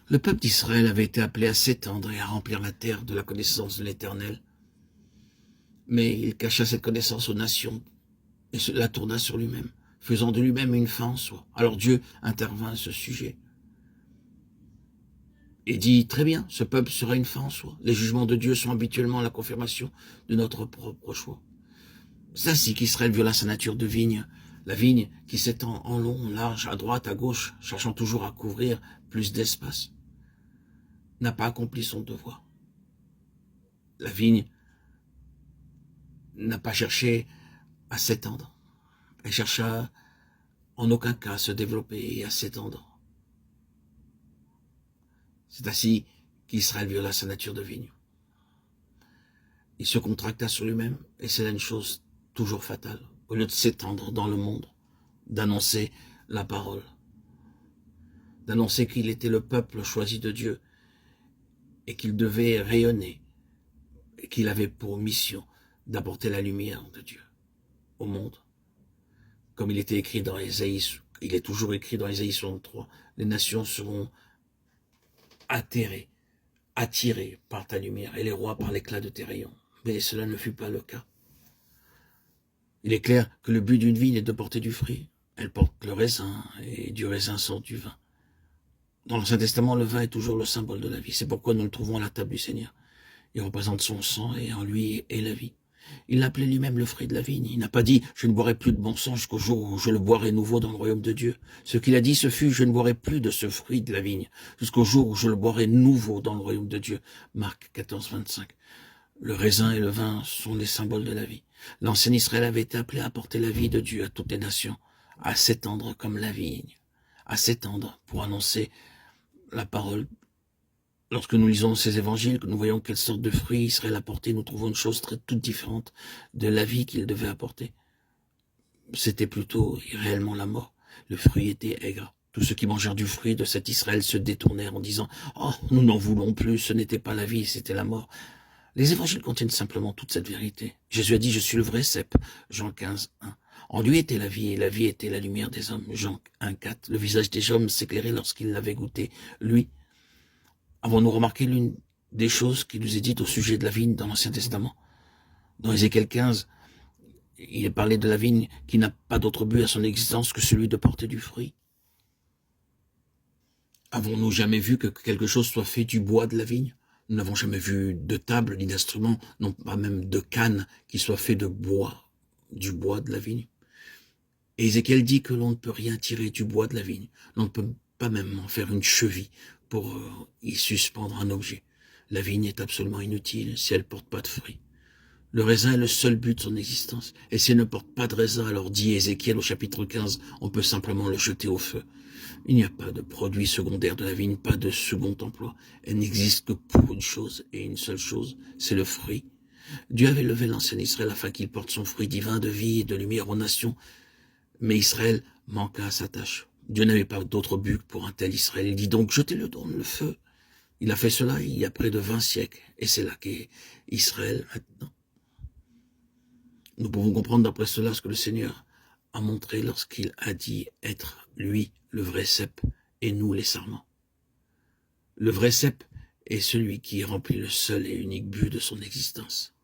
Le peuple d'Israël avait été appelé à s'étendre et à remplir la terre de la connaissance de l'Éternel. Mais il cacha cette connaissance aux nations et la tourna sur lui-même, faisant de lui-même une fin en soi. Alors Dieu intervint à ce sujet et dit, très bien, ce peuple sera une fin en soi. Les jugements de Dieu sont habituellement la confirmation de notre propre choix. C'est ainsi qu'Israël viola sa nature de vigne, la vigne qui s'étend en long, en large, à droite, à gauche, cherchant toujours à couvrir plus d'espace, n'a pas accompli son devoir. La vigne n'a pas cherché à s'étendre. Elle chercha en aucun cas à se développer et à s'étendre. C'est ainsi qu'Israël viola sa nature de vigne. Il se contracta sur lui-même, et c'est là une chose toujours fatale. Au lieu de s'étendre dans le monde, d'annoncer la parole, d'annoncer qu'il était le peuple choisi de Dieu, et qu'il devait rayonner, et qu'il avait pour mission d'apporter la lumière de Dieu au monde. Comme il était écrit dans Ésaïe, il est toujours écrit dans Ésaïe 63, les nations seront attirés par ta lumière, et les rois par l'éclat de tes rayons. Mais cela ne fut pas le cas. Il est clair que le but d'une vigne est de porter du fruit. Elle porte le raisin, et du raisin sort du vin. Dans l'Ancien Testament, le vin est toujours le symbole de la vie. C'est pourquoi nous le trouvons à la table du Seigneur. Il représente son sang, et en lui est la vie. Il l'appelait lui-même le fruit de la vigne. Il n'a pas dit « je ne boirai plus de bon sang jusqu'au jour où je le boirai nouveau dans le royaume de Dieu ». Ce qu'il a dit, ce fut « je ne boirai plus de ce fruit de la vigne jusqu'au jour où je le boirai nouveau dans le royaume de Dieu ». Marc 14, 25. Le raisin et le vin sont les symboles de la vie. L'ancien Israël avait été appelé à apporter la vie de Dieu à toutes les nations, à s'étendre comme la vigne, à s'étendre pour annoncer la parole. Lorsque nous lisons ces évangiles, que nous voyons quelle sorte de fruits Israël apportait, nous trouvons une chose toute différente de la vie qu'il devait apporter. C'était plutôt réellement la mort. Le fruit était aigre. Tous ceux qui mangèrent du fruit de cet Israël se détournèrent en disant « Oh, nous n'en voulons plus, ce n'était pas la vie, c'était la mort ». Les évangiles contiennent simplement toute cette vérité. Jésus a dit « Je suis le vrai cep », Jean 15, 1. En lui était la vie, et la vie était la lumière des hommes, Jean 1, 4. Le visage des hommes s'éclairait lorsqu'il l'avait goûté, lui. Avons-nous remarqué l'une des choses qui nous est dite au sujet de la vigne dans l'Ancien Testament? Dans Ézéchiel 15, il est parlé de la vigne qui n'a pas d'autre but à son existence que celui de porter du fruit. Avons-nous jamais vu que quelque chose soit fait du bois de la vigne? Nous n'avons jamais vu de table ni d'instrument, non pas même de canne qui soit fait de bois, du bois de la vigne. Et Ézéchiel dit que l'on ne peut rien tirer du bois de la vigne. L'on ne peut pas même en faire une cheville pour y suspendre un objet. La vigne est absolument inutile si elle ne porte pas de fruits. Le raisin est le seul but de son existence. Et si elle ne porte pas de raisin, alors dit Ézéchiel au chapitre 15, on peut simplement le jeter au feu. Il n'y a pas de produit secondaire de la vigne, pas de second emploi. Elle n'existe que pour une chose et une seule chose, c'est le fruit. Dieu avait levé l'ancien Israël afin qu'il porte son fruit divin de vie et de lumière aux nations. Mais Israël manqua à sa tâche. Dieu n'avait pas d'autre but pour un tel Israël. Il dit donc, jetez-le dans le feu. Il a fait cela il y a près de 20 siècles. Et c'est là qu'est Israël maintenant. Nous pouvons comprendre d'après cela ce que le Seigneur a montré lorsqu'il a dit être, lui, le vrai cep, et nous, les sarments. Le vrai cep est celui qui remplit le seul et unique but de son existence.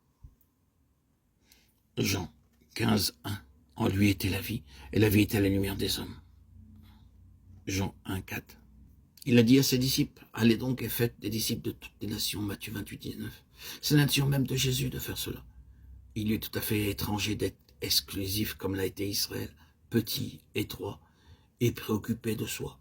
Jean 15, 1. En lui était la vie, et la vie était la lumière des hommes. Jean 1, 4. Il a dit à ses disciples, allez donc et faites des disciples de toutes les nations, Matthieu 28, 19. C'est la nature même de Jésus de faire cela. Il lui est tout à fait étranger d'être exclusif comme l'a été Israël, petit, étroit et préoccupé de soi.